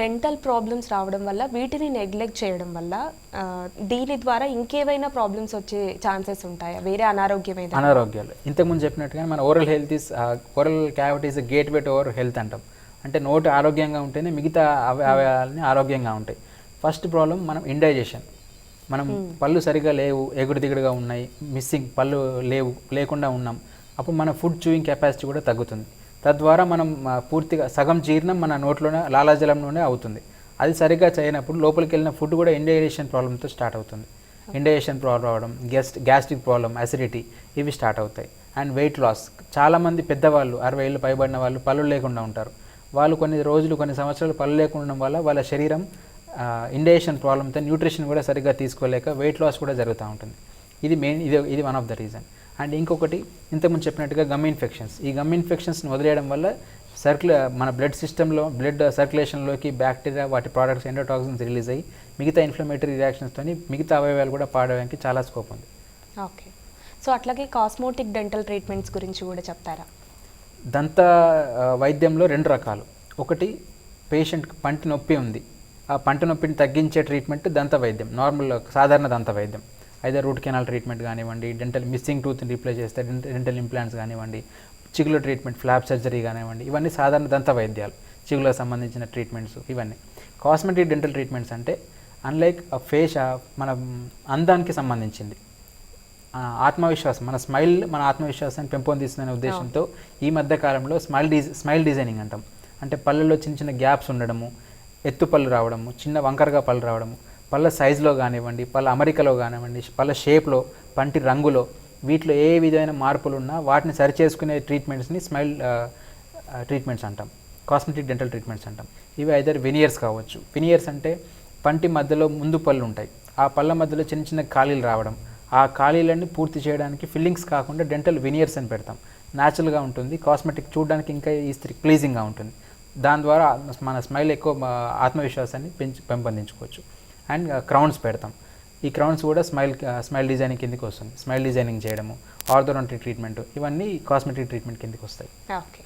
Dental problems రావడం వల్ల వీటిని నెగ్లెక్ట్ చేయడం వల్ల దీని ద్వారా ఇంకేమైనా ప్రాబ్లమ్స్ వచ్చే ఛాన్సెస్ ఉంటాయా? వేరే అనారోగ్యాలు ఇంతకుముందు చెప్పినట్టుగా మన oral health is oral cavity is gate way to over health అంటాం. అంటే నోటి ఆరోగ్యంగా ఉంటేనే మిగతా అవయవాలని ఆరోగ్యంగా ఉంటాయి. ఫస్ట్ ప్రాబ్లం మనం ఇండైజెషన్. మనం పళ్ళు సరిగా లేవు, ఎగుడు దిగుడుగా ఉన్నాయి, మిస్సింగ్ పళ్ళు లేకుండా ఉన్నాం, అప్పుడు మన ఫుడ్ చూయింగ్ కెపాసిటీ కూడా తగ్గుతుంది. తద్వారా మనం పూర్తిగా సగం జీర్ణం మన నోట్లోనే లాలాజలంలోనే అవుతుంది. అది సరిగ్గా చేయనప్పుడు లోపలికి వెళ్ళిన ఫుడ్ కూడా ఇండైజెషన్ ప్రాబ్లంతో స్టార్ట్ అవుతుంది. ఇండైజెషన్ ప్రాబ్లం అవడం, గ్యాస్ట్రిక్ ప్రాబ్లం, అసిడిటీ ఇవి స్టార్ట్ అవుతాయి. And weight loss. చాలామంది పెద్దవాళ్ళు 60 ఏళ్ళు పైబడిన వాళ్ళు పళ్ళు లేకుండా ఉంటారు. వాళ్ళు కొన్ని సంవత్సరాలు పళ్ళు లేకుండా ఉండడం వల్ల వాళ్ళ శరీరం ఇండైజెషన్ ప్రాబ్లంతో న్యూట్రిషన్ కూడా సరిగ్గా తీసుకోలేక వెయిట్ లాస్ కూడా జరుగుతూ ఉంటుంది. ఇది మెయిన్, ఇది one of the reason. And ఇంకొకటి ఇంతకుముందు చెప్పినట్టుగా గమ్ ఇన్ఫెక్షన్స్. ఈ గమ్ ఇన్ఫెక్షన్స్ని వదిలేయడం వల్ల మన బ్లడ్ సిస్టంలో బ్లడ్ సర్క్యులేషన్లోకి బ్యాక్టీరియా వాటి ప్రోడక్ట్స్ ఎండోటాక్సిన్స్ రిలీజ్ అయ్యి మిగతా ఇన్ఫ్లమేటరీ రియాక్షన్స్తో మిగతా అవయవాలు కూడా పాడడానికి చాలా స్కోప్ ఉంది. ఓకే. సో అట్లాగే కాస్మోటిక్ డెంటల్ ట్రీట్మెంట్స్ గురించి కూడా చెప్తారా? దంత వైద్యంలో 2 రకాలు. ఒకటి పేషెంట్కి పంటి నొప్పి ఉంది, ఆ పంటి నొప్పిని తగ్గించే ట్రీట్మెంట్ దంత వైద్యం, సాధారణ దంత వైద్యం. అయితే రూట్ కెనాల్ ట్రీట్మెంట్ కానివ్వండి, డెంటల్ మిస్సింగ్ టూత్ని రీప్లేస్ చేస్తే డెంటల్ ఇంప్లాంట్స్ కానివ్వండి, చిగుల ట్రీట్మెంట్, ఫ్లాప్ సర్జరీ కానివ్వండి, ఇవన్నీ సాధారణ దంత వైద్యాలు, చిగులకు సంబంధించిన ట్రీట్మెంట్స్ ఇవన్నీ. కాస్మెటిక్ డెంటల్ ట్రీట్మెంట్స్ అంటే అన్లైక్ ఫేస్ మన అందానికి సంబంధించింది. ఆత్మవిశ్వాసం, మన ఆత్మవిశ్వాసాన్ని పెంపొందిస్తుందనే ఉద్దేశంతో ఈ మధ్య కాలంలో స్మైల్ డిజైనింగ్ అంటాం. అంటే పళ్ళల్లో చిన్న చిన్న గ్యాప్స్ ఉండడము, ఎత్తు పళ్ళు రావడము, చిన్న వంకరగా పళ్ళు రావడము, పళ్ళ సైజులో కానివ్వండి, పళ్ళ అమరికలో కానివ్వండి, పళ్ళ షేప్లో, పంటి రంగులో, వీటిలో ఏ విధమైన మార్పులు ఉన్నా వాటిని సరిచేసుకునే ట్రీట్మెంట్స్ని స్మైల్ ట్రీట్మెంట్స్ అంటాం, కాస్మెటిక్ డెంటల్ ట్రీట్మెంట్స్ అంటాం. ఇవి ఐదర్ వెనియర్స్ కావచ్చు. వెనియర్స్ అంటే పంటి మధ్యలో ముందు పళ్ళు ఉంటాయి, ఆ పళ్ళ మధ్యలో చిన్న చిన్న ఖాళీలు రావడం, ఆ ఖాళీలన్నీ పూర్తి చేయడానికి ఫిల్లింగ్స్ కాకుండా డెంటల్ వెనియర్స్ అని పెడతాం. న్యాచురల్గా ఉంటుంది, కాస్మెటిక్ చూడడానికి ఇంకా ప్లీజింగ్గా ఉంటుంది. దాని ద్వారా మన స్మైల్ ఎక్కువ ఆత్మవిశ్వాసాన్ని పెంపొందించుకోవచ్చు. అండ్ క్రౌన్స్ పెడతాం. ఈ క్రౌన్స్ కూడా స్మైల్ డిజైనింగ్ కిందకి వస్తుంది. స్మైల్ డిజైనింగ్ చేయడము, ఆర్థోడోంటిక్ ట్రీట్మెంట్, ఇవన్నీ కాస్మెటిక్ ట్రీట్మెంట్ కిందకి వస్తాయి. ఓకే.